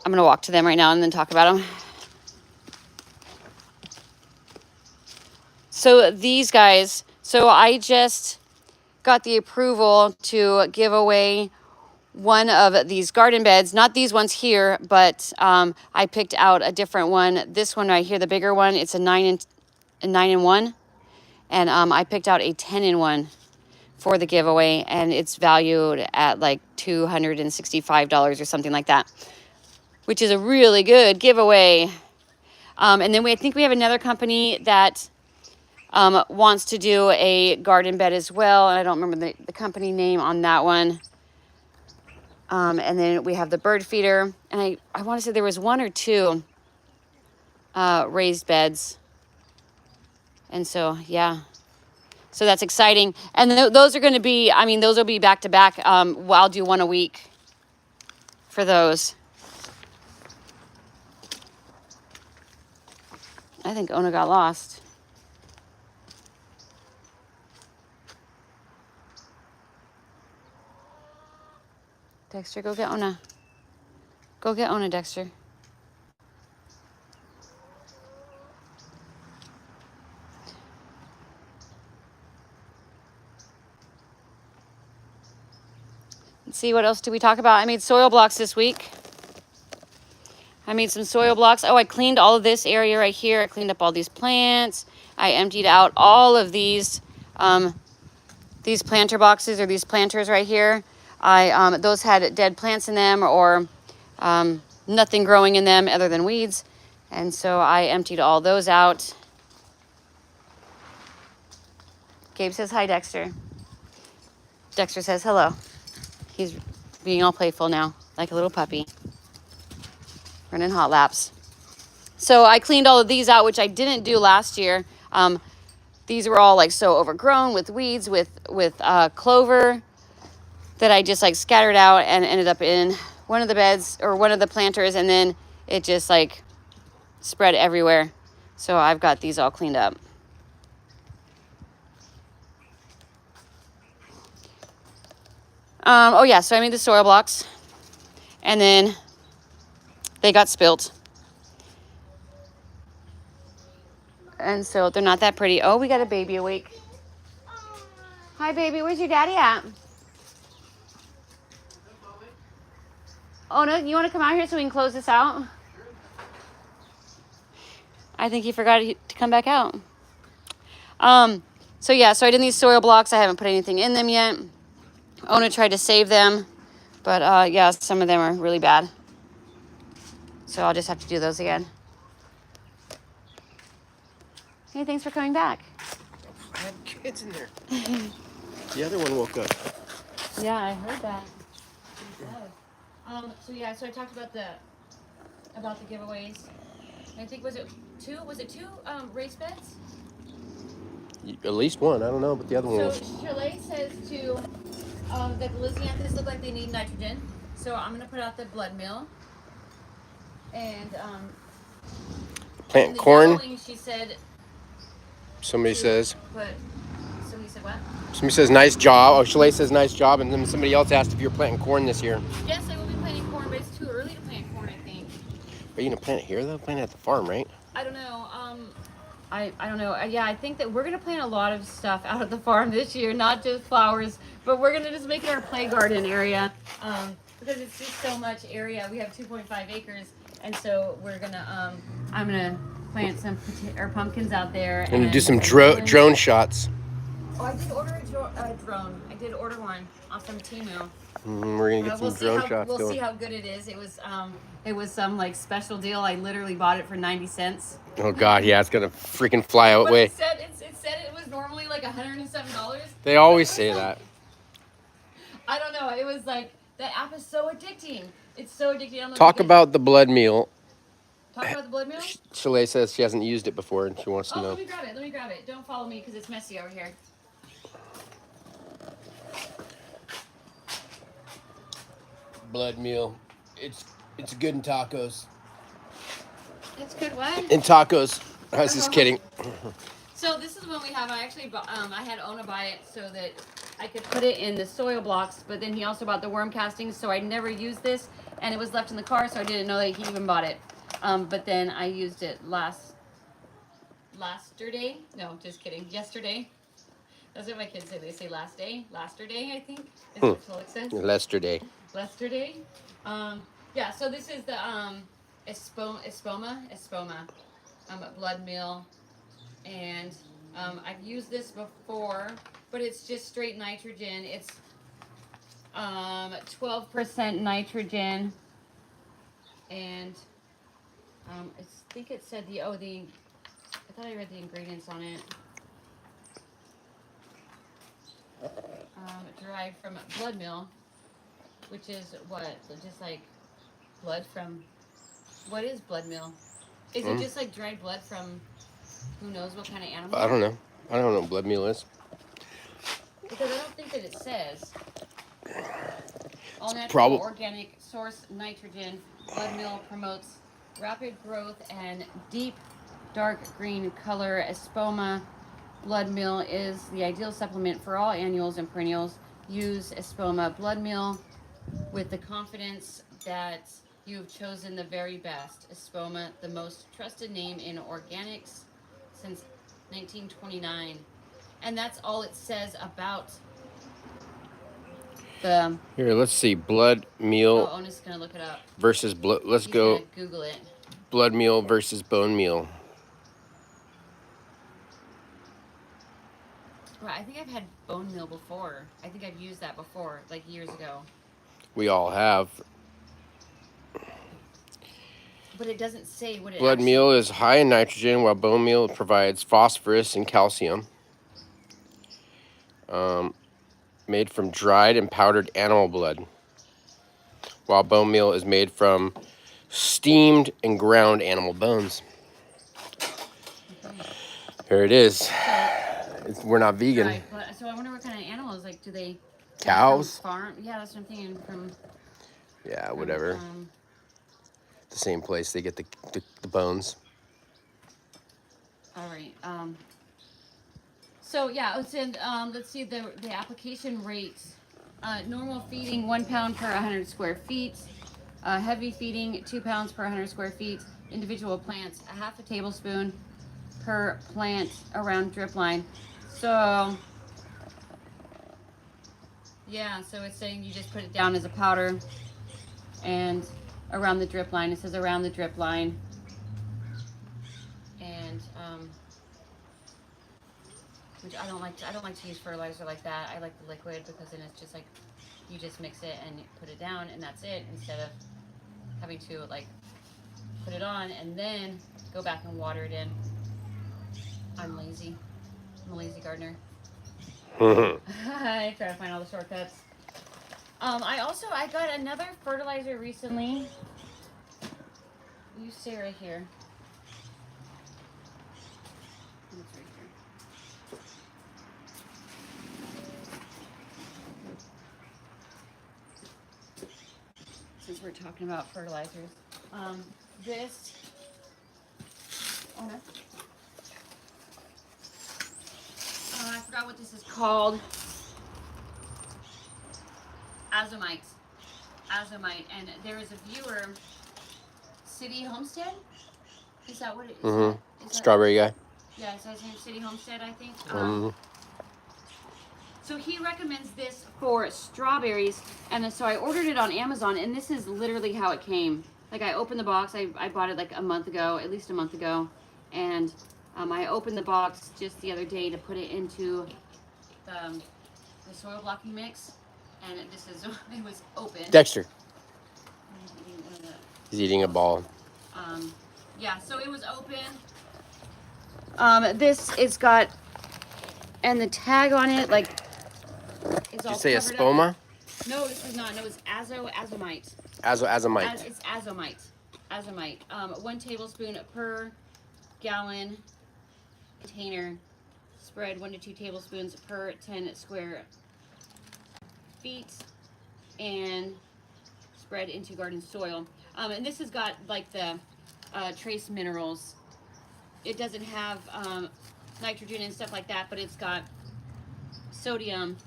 Speaker 1: I'm going to walk to them right now and then talk about them. So these guys, so I just got the approval to give away one of these garden beds, not these ones here, but I picked out a different one. This one right here, the bigger one, it's a 9-in-1. And I picked out a 10-in-1 for the giveaway, and it's valued at like $265 or something like that, which is a really good giveaway. And then I think we have another company that wants to do a garden bed as well, and I don't remember the company name on that one. And then we have the bird feeder, and I want to say there was 1 or 2 raised beds. And so, yeah. So that's exciting. And those are going to be, I mean, those will be back to back. I'll do 1 a week for those. I think Ona got lost. Dexter, go get Ona. Go get Ona, Dexter. Let's see, what else did we talk about? I made soil blocks this week. I made some soil blocks. Oh, I cleaned all of this area right here. I cleaned up all these plants. I emptied out all of these planter boxes or these planters right here. Those had dead plants in them or nothing growing in them other than weeds. And so I emptied all those out. Gabe says hi, Dexter. Dexter says hello. He's being all playful now, like a little puppy. Running hot laps. So I cleaned all of these out, which I didn't do last year. These were all like so overgrown with weeds, with clover that I just like scattered out and ended up in one of the beds or one of the planters, and then it just like spread everywhere. So I've got these all cleaned up. Oh yeah, so I made the soil blocks and then they got spilt. And so they're not that pretty. Oh, we got a baby awake. Hi, baby. Where's your daddy at? Oh, no, you want to come out here so we can close this out? I think he forgot to come back out. So yeah, so I did these soil blocks. I haven't put anything in them yet. Ona tried to save them, but yeah, some of them are really bad. So I'll just have to do those again. Hey, thanks for coming back.
Speaker 2: I have kids in there. The other one woke up.
Speaker 1: Yeah, I heard that. So yeah, so I talked about the giveaways. I think was it two race beds?
Speaker 2: At least one. I don't know, but the other one
Speaker 1: So
Speaker 2: was.
Speaker 1: Shirley says to that the Lysianthus look like they need nitrogen. So I'm gonna put out the blood meal. And
Speaker 2: Plant
Speaker 1: the
Speaker 2: corn.
Speaker 1: yellowing, she said.
Speaker 2: Somebody says.
Speaker 1: Somebody said what?
Speaker 2: Somebody says nice job. Oh, Shalay says nice job, and then somebody else asked if you're planting corn this year.
Speaker 1: Yes, I will be planting corn, but it's too early to plant corn, I think.
Speaker 2: Are you gonna plant it here though? Plant it at the farm, right?
Speaker 1: I don't know. I don't know. Yeah, I think that we're gonna plant a lot of stuff out at the farm this year, not just flowers, but we're gonna just make it our play garden area because it's just so much area. We have 2.5 acres, and so we're gonna. I'm gonna plant some pumpkins out there.
Speaker 2: I'm gonna do some drone shots.
Speaker 1: Oh, I did order a drone. I did order one off from Temu.
Speaker 2: We're gonna get some drone shots
Speaker 1: We'll
Speaker 2: going.
Speaker 1: see how good it is. It was some like special deal. I literally bought it for 90 cents.
Speaker 2: Oh God, yeah, it's gonna freaking fly out way.
Speaker 1: It said it was normally like $107.
Speaker 2: They always say that.
Speaker 1: I don't know. It was like that app is so addicting. It's so addicting.
Speaker 2: Talk about the blood meal.
Speaker 1: Talk about the blood meal.
Speaker 2: Shalay says she hasn't used it before and she wants to know.
Speaker 1: Let me grab it. Don't follow me because it's messy over here.
Speaker 2: Blood meal. It's good in tacos.
Speaker 1: It's good what?
Speaker 2: In tacos. I was just kidding.
Speaker 1: So this is one we have. I actually I had Ona buy it so that I could put it in the soil blocks, but then he also bought the worm castings, so I never used this, and it was left in the car, so I didn't know that he even bought it. But then I used it yesterday. No, just kidding. Yesterday. That's what my kids say. They say last day. Lasterday, I think, is what Felix says.
Speaker 2: Yesterday.
Speaker 1: Yesterday. Yeah, so this is the espoma blood meal. And I've used this before, but it's just straight nitrogen. It's 12% nitrogen. And I think it said I thought I read the ingredients on it. Derived from blood meal, which is what? Just like blood from, what is blood meal? Is it just like dried blood from who knows what kind of animal?
Speaker 2: I don't know. I don't know what blood meal is.
Speaker 1: Because I don't think that it says. All natural
Speaker 2: probably
Speaker 1: organic source nitrogen. Blood meal promotes rapid growth and deep dark green color. Espoma blood meal is the ideal supplement for all annuals and perennials. Use Espoma blood meal with the confidence that you have chosen the very best. Espoma, the most trusted name in organics since 1929. And that's all it says about the...
Speaker 2: Here, let's see. Blood meal
Speaker 1: Oh, Ona's going to look it up.
Speaker 2: versus blood. Let's
Speaker 1: He's
Speaker 2: go.
Speaker 1: going to Google it.
Speaker 2: Blood meal versus bone meal.
Speaker 1: Right, I think I've had bone meal before. I think I've used that before, like years ago.
Speaker 2: We all have.
Speaker 1: But it doesn't say what it
Speaker 2: Blood
Speaker 1: actually...
Speaker 2: meal is high in nitrogen, while bone meal provides phosphorus and calcium. Made from dried and powdered animal blood, while bone meal is made from steamed and ground animal bones.
Speaker 1: Okay.
Speaker 2: Here it is.
Speaker 1: So,
Speaker 2: We're not vegan.
Speaker 1: right, but, so I wonder what kind of animals, like, do they...
Speaker 2: Cows?
Speaker 1: Farm? Yeah, that's what I'm thinking.
Speaker 2: Yeah, whatever. The same place they get the bones.
Speaker 1: All right. So yeah, it's in, let's see the application rates. Normal feeding 1 pound per 100 square feet. Heavy feeding 2 pounds per 100 square feet. Individual plants a half a tablespoon per plant around drip line. So yeah, so it's saying you just put it down as a powder and around the drip line. It says around the drip line. And which I don't like to use fertilizer like that. I like the liquid because then it's just like you just mix it and put it down and that's it, instead of having to like put it on and then go back and water it in. I'm lazy. I'm a lazy gardener. I try to find all the shortcuts. I got another fertilizer recently. You stay right here. It's right here. Since we're talking about fertilizers, this. Oh no. I forgot what this is called. Azomite. And there is a viewer, City Homestead. Is that what it is?
Speaker 2: Mm-hmm. Strawberry guy.
Speaker 1: Yeah, it says name City Homestead, I think. So he recommends this for strawberries, and then, so I ordered it on Amazon, and this is literally how it came. Like, I opened the box. I bought it like a month ago, at least a month ago, and I opened the box just the other day to put it into the soil blocking mix, and it was open.
Speaker 2: Dexter. He's eating a ball.
Speaker 1: Yeah, so it was open. It's got, and the tag on it, like,
Speaker 2: Did you say Espoma?
Speaker 1: No, this is not. No, it's azomite.
Speaker 2: Azomite.
Speaker 1: It's azomite. 1 tablespoon per gallon container. Spread 1 to 2 tablespoons per 10 square feet, and spread into garden soil. And this has got like the trace minerals. It doesn't have nitrogen and stuff like that, but it's got sodium.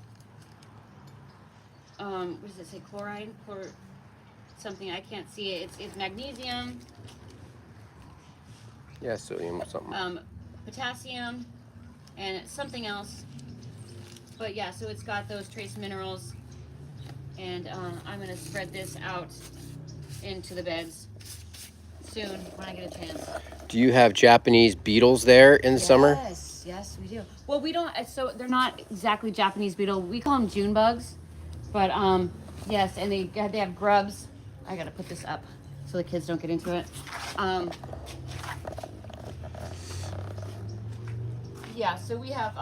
Speaker 1: What does it say? Chloride? Something, I can't see it. It's magnesium.
Speaker 2: Yeah, sodium or something.
Speaker 1: Potassium, and something else. But yeah, so it's got those trace minerals. And I'm going to spread this out into the beds soon when I get a chance.
Speaker 2: Do you have Japanese beetles there in the summer?
Speaker 1: Yes, we do. Well, we don't, so they're not exactly Japanese beetle. We call them June bugs. But yes, and they have grubs. I got to put this up so the kids don't get into it. Yeah, so we have,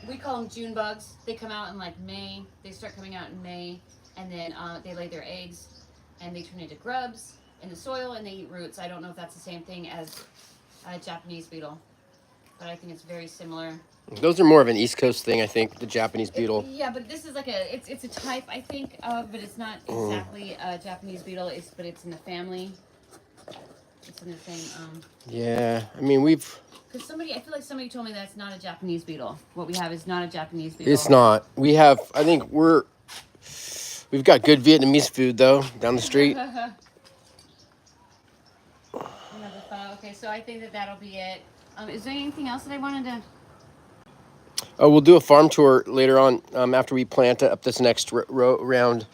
Speaker 1: we call them June bugs. They come out in like May. They start coming out in May, and then they lay their eggs, and they turn into grubs in the soil, and they eat roots. I don't know if that's the same thing as a Japanese beetle, but I think it's very similar.
Speaker 2: Those are more of an East Coast thing, I think, the Japanese beetle.
Speaker 1: Yeah, but this is like it's a type, I think, but it's not exactly a Japanese beetle, but it's in the family. It's in the same.
Speaker 2: Yeah, I mean we've.
Speaker 1: Because I feel like somebody told me that's not a Japanese beetle. What we have is not a Japanese beetle.
Speaker 2: It's not. We have. I think we've got good Vietnamese food though down the street.
Speaker 1: Another photo. Okay, so I think that'll be it. Is there anything else that I wanted to?
Speaker 2: Oh, we'll do a farm tour later on after we plant up this next round.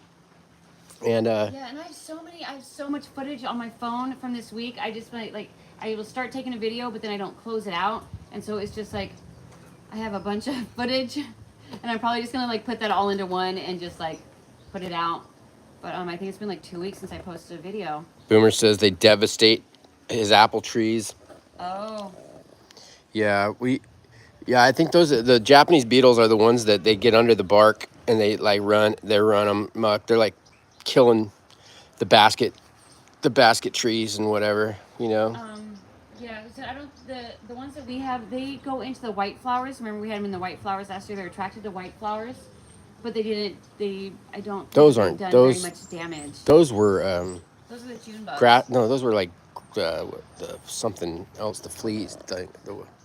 Speaker 2: And
Speaker 1: Yeah, and I have so much footage on my phone from this week. I just like I will start taking a video, but then I don't close it out, and so it's just like I have a bunch of footage, and I'm probably just gonna like put that all into one and just like put it out. But I think it's been like 2 weeks since I posted a video.
Speaker 2: Boomer says they devastate his apple trees.
Speaker 1: Oh.
Speaker 2: Yeah, I think the Japanese beetles are the ones that they get under the bark and they like run them muck. They're like killing the basket trees and whatever, you know.
Speaker 1: Yeah, so I don't the ones that we have, they go into the white flowers. Remember we had them in the white flowers last year. They're attracted to white flowers, but I don't think
Speaker 2: Those
Speaker 1: they've
Speaker 2: aren't
Speaker 1: done
Speaker 2: those.
Speaker 1: very much damage.
Speaker 2: Those were
Speaker 1: Those are the June bugs.
Speaker 2: No, those were like something else. The fleas,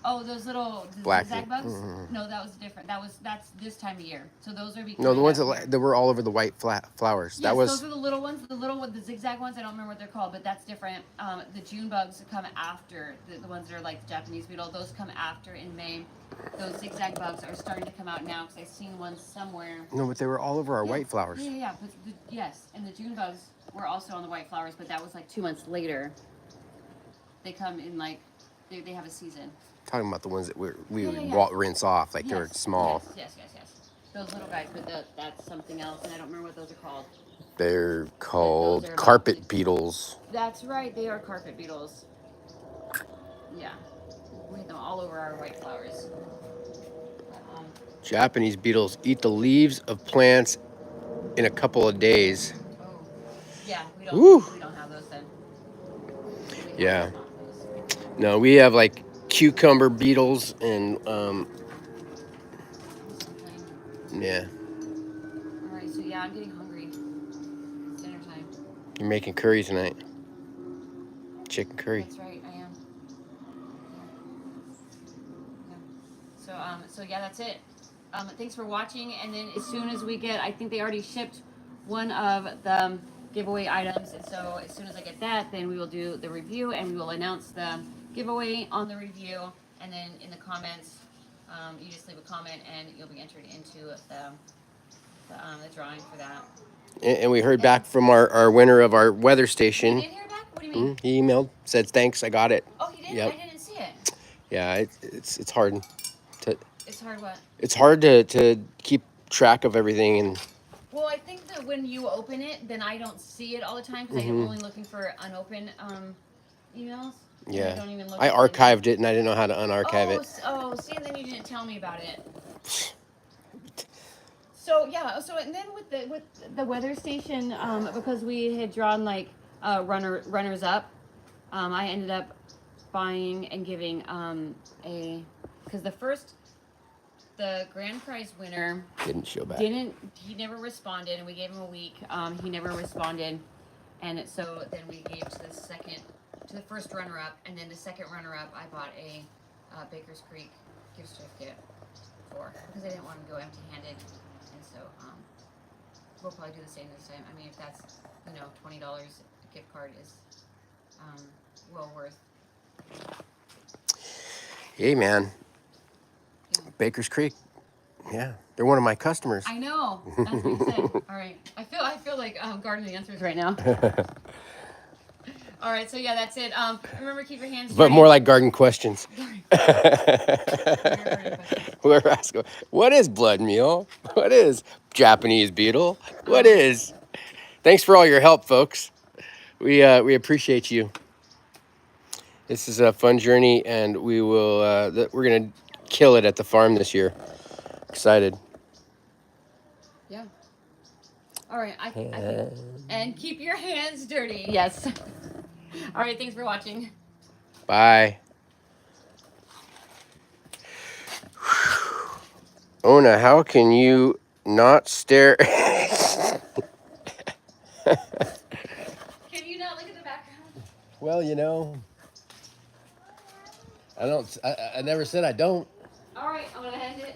Speaker 1: Oh, those little
Speaker 2: black
Speaker 1: zigzag bugs?
Speaker 2: Mm-hmm.
Speaker 1: No, that was different. That's this time of year. So those are
Speaker 2: No, the ones
Speaker 1: that
Speaker 2: that were all over the white flowers.
Speaker 1: Yes,
Speaker 2: That was
Speaker 1: those are the little ones, the zigzag ones. I don't remember what they're called, but that's different. The June bugs come after the ones that are like the Japanese beetle. Those come after in May. Those zigzag bugs are starting to come out now because I've seen one somewhere.
Speaker 2: no, but they were all over our
Speaker 1: Yeah.
Speaker 2: white flowers.
Speaker 1: Yeah. But yes, and the June bugs were also on the white flowers, but that was like 2 months later. They come in like they have a season.
Speaker 2: Talking about the ones that we
Speaker 1: Yeah.
Speaker 2: would rinse off, like
Speaker 1: Yes,
Speaker 2: they were small.
Speaker 1: Yes. Those little guys, but that's something else, and I don't remember what those are called.
Speaker 2: They're called
Speaker 1: are
Speaker 2: carpet beetles.
Speaker 1: That's right, they are carpet beetles. Yeah, we had them all over our white flowers. But,
Speaker 2: Japanese beetles eat the leaves of plants in a couple of days.
Speaker 1: oh, yeah, we
Speaker 2: Woo.
Speaker 1: don't have those then.
Speaker 2: Yeah. No, we have like cucumber beetles and yeah.
Speaker 1: All right, so yeah, I'm getting hungry. It's dinner time.
Speaker 2: You're making curry tonight. Chicken curry.
Speaker 1: That's right, I am. Yeah. So yeah, that's it. Thanks for watching. And then as soon as we get, I think they already shipped one of the giveaway items. And so as soon as I get that, then we will do the review and we will announce the giveaway on the review. And then in the comments, you just leave a comment and you'll be entered into the drawing for that.
Speaker 2: And we heard back from our winner of our weather station.
Speaker 1: You did hear back? What do you mean?
Speaker 2: He emailed, said thanks, I got it.
Speaker 1: Oh, he did?
Speaker 2: Yep.
Speaker 1: I didn't see it.
Speaker 2: Yeah, it's hard to.
Speaker 1: It's hard what?
Speaker 2: It's hard to keep track of everything and.
Speaker 1: Well, I think that when you open it, then I don't see it all the time because I'm only looking for unopened emails.
Speaker 2: Yeah.
Speaker 1: I don't even look
Speaker 2: I
Speaker 1: at
Speaker 2: archived it and I didn't know how to unarchive it.
Speaker 1: See, and then you didn't tell me about it. So yeah, and then with the weather station, because we had drawn like runners up, I ended up buying and giving because the grand prize winner
Speaker 2: Didn't show back.
Speaker 1: he never responded, and we gave him a week. He never responded, and so then we gave to the first runner-up, and then the second runner-up I bought a Baker's Creek gift certificate for, because I didn't want to go empty-handed, and so we'll probably do the same this time. I mean, if that's $20 a gift card is well worth.
Speaker 2: Hey man,
Speaker 1: Yeah.
Speaker 2: Baker's Creek. Yeah, they're one of my customers.
Speaker 1: I know. That's what you said. All right. I feel like Garden the Answers right now. All right. So yeah, that's it. Remember, keep your hands.
Speaker 2: But more like garden questions.
Speaker 1: Garden questions.
Speaker 2: We're asking, what is blood meal? What is Japanese beetle? What is? Thanks for all your help, folks. We appreciate you. This is a fun journey, and we will. We're gonna kill it at the farm this year. Excited.
Speaker 1: Yeah. All right. I think, and keep your hands dirty. Yes. All right. Thanks for watching.
Speaker 2: Bye. Ona, how can you not stare?
Speaker 1: Can you not look at the background?
Speaker 2: Well, you know, I never said I don't.
Speaker 1: All right, I'm gonna end it.